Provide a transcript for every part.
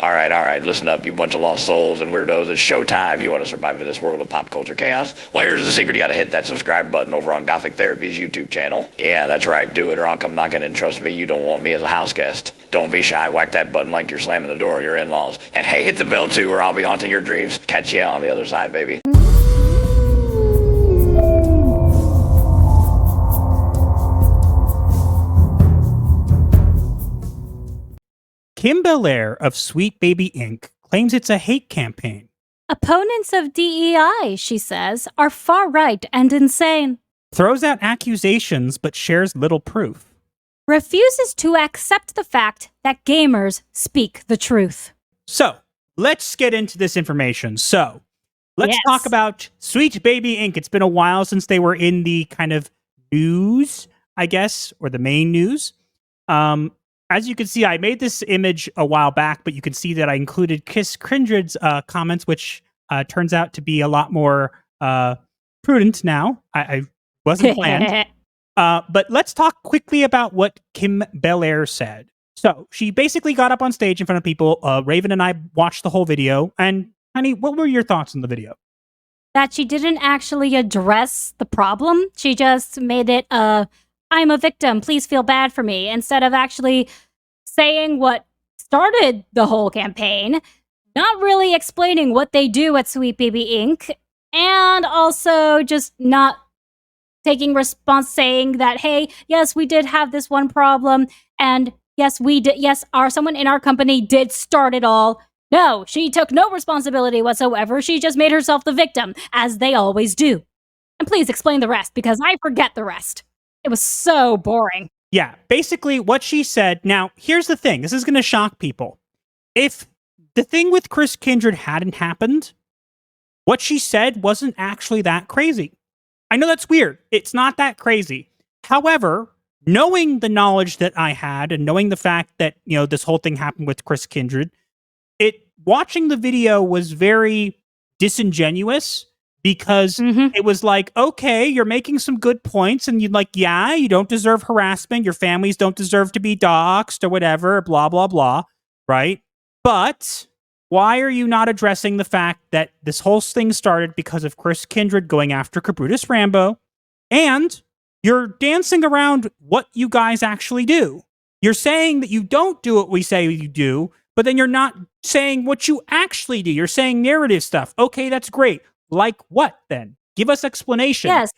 All right, listen up, you bunch of lost souls and weirdos. It's showtime. You want to survive in this world of pop culture chaos? Well, here's the secret. You got to hit that subscribe button over on Gothic Therapy's YouTube channel. Yeah, that's right. Do it or I'll come knocking and trust me, you don't want me as a house guest. Don't be shy. Whack that button like you're slamming the door of your in-laws. And hey, hit the bell too or I'll be haunting your dreams. Catch you on the other side, baby. Kim Belair of Sweet Baby Inc. claims it's a hate campaign. Opponents of DEI, she says, are far right and insane. Throws out accusations but shares little proof. Refuses to accept the fact that gamers speak the truth. So, let's get into this information. So, let's Yes. talk about Sweet Baby Inc. It's been a while since they were in the kind of news, I guess, or the main news. As you can see, I made this image a while back, but you can see that I included Chris Kindred's comments, which turns out to be a lot more prudent now. I wasn't planned. But let's talk quickly about what Kim Belair said. So she basically got up on stage in front of people. Raven and I watched the whole video. And honey, what were your thoughts on the video? That she didn't actually address the problem. She just made it I'm a victim, please feel bad for me, instead of actually saying what started the whole campaign, not really explaining what they do at Sweet Baby Inc., and also just not taking response, saying that, hey, yes, we did have this one problem, and yes, we did, yes, someone in our company did start it all. No, she took no responsibility whatsoever. She just made herself the victim, as they always do. And please explain the rest, because I forget the rest. It was so boring. Yeah, basically what she said. Now, here's the thing. This is going to shock people. If the thing with Chris Kindred hadn't happened, what she said wasn't actually that crazy. I know that's weird. It's not that crazy. However, knowing the knowledge that I had and knowing the fact that, this whole thing happened with Chris Kindred, watching the video was very disingenuous. Because it was like, okay, you're making some good points, and you're like, yeah, you don't deserve harassment, your families don't deserve to be doxxed or whatever, blah, blah, blah, right? But why are you not addressing the fact that this whole thing started because of Chris Kindred going after Cabrutus Rambo, and you're dancing around what you guys actually do? You're saying that you don't do what we say you do, but then you're not saying what you actually do. You're saying narrative stuff. Okay, that's great. Like what, then? Give us explanation. Yes.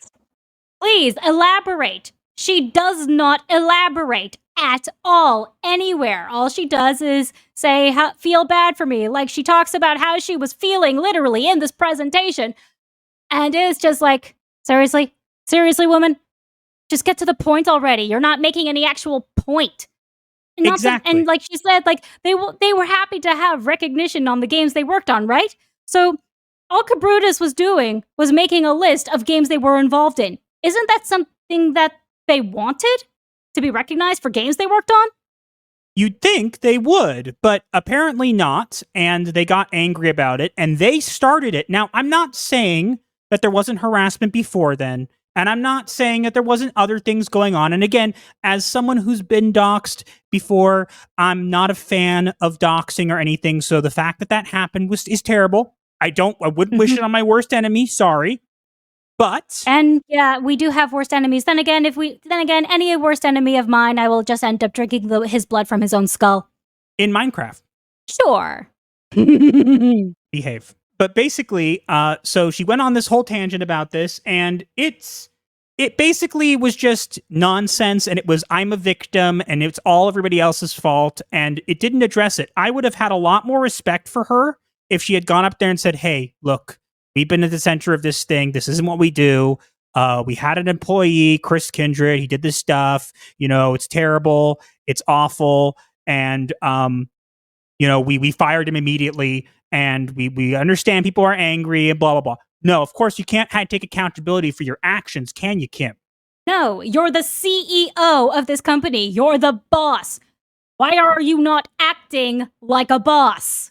Please, elaborate. She does not elaborate at all, anywhere. All she does is say, feel bad for me. Like, she talks about how she was feeling, literally, in this presentation. And it's just like, seriously? Seriously, woman? Just get to the point already. You're not making any actual point. Exactly. And like she said, like, they were happy to have recognition on the games they worked on, right? So all Cabrutus was doing was making a list of games they were involved in. Isn't that something that they wanted? To be recognized for games they worked on? You'd think they would, but apparently not, and they got angry about it, and they started it. Now, I'm not saying that there wasn't harassment before then, and I'm not saying that there wasn't other things going on. And again, as someone who's been doxxed before, I'm not a fan of doxing or anything, so the fact that that happened is terrible. I wouldn't wish it on my worst enemy. Sorry. But. And yeah, we do have worst enemies. Then again, any worst enemy of mine, I will just end up drinking his blood from his own skull. In Minecraft. Sure. Behave. But basically, so she went on this whole tangent about this, and it basically was just nonsense, and it was, I'm a victim, and it's all everybody else's fault, and it didn't address it. I would have had a lot more respect for her if she had gone up there and said, hey, look, we've been at the center of this thing. This isn't what we do. We had an employee, Chris Kindred. He did this stuff. It's terrible. It's awful. And, we fired him immediately. And we understand people are angry and blah, blah, blah. No, of course, you can't take accountability for your actions, can you, Kim? No, you're the CEO of this company. You're the boss. Why are you not acting like a boss?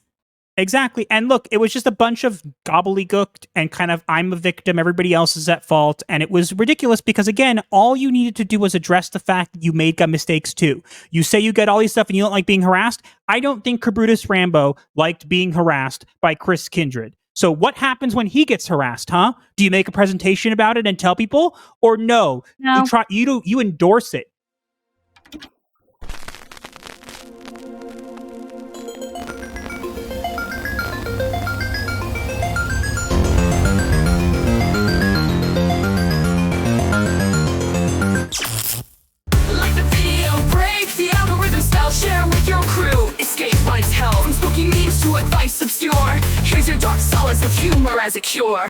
Exactly. And look, it was just a bunch of gobbledygook and kind of I'm a victim, everybody else is at fault. And it was ridiculous because, again, all you needed to do was address the fact that you made mistakes too. You say you get all these stuff and you don't like being harassed. I don't think Brutus Rambo liked being harassed by Chris Kindred. So what happens when he gets harassed, huh? Do you make a presentation about it and tell people? Or no, No. you endorse it. Like the video, break the algorithm style, share with your crew. Escape life's hell, from spooky memes to advice obscure. Here's your dark solace of humor as a cure.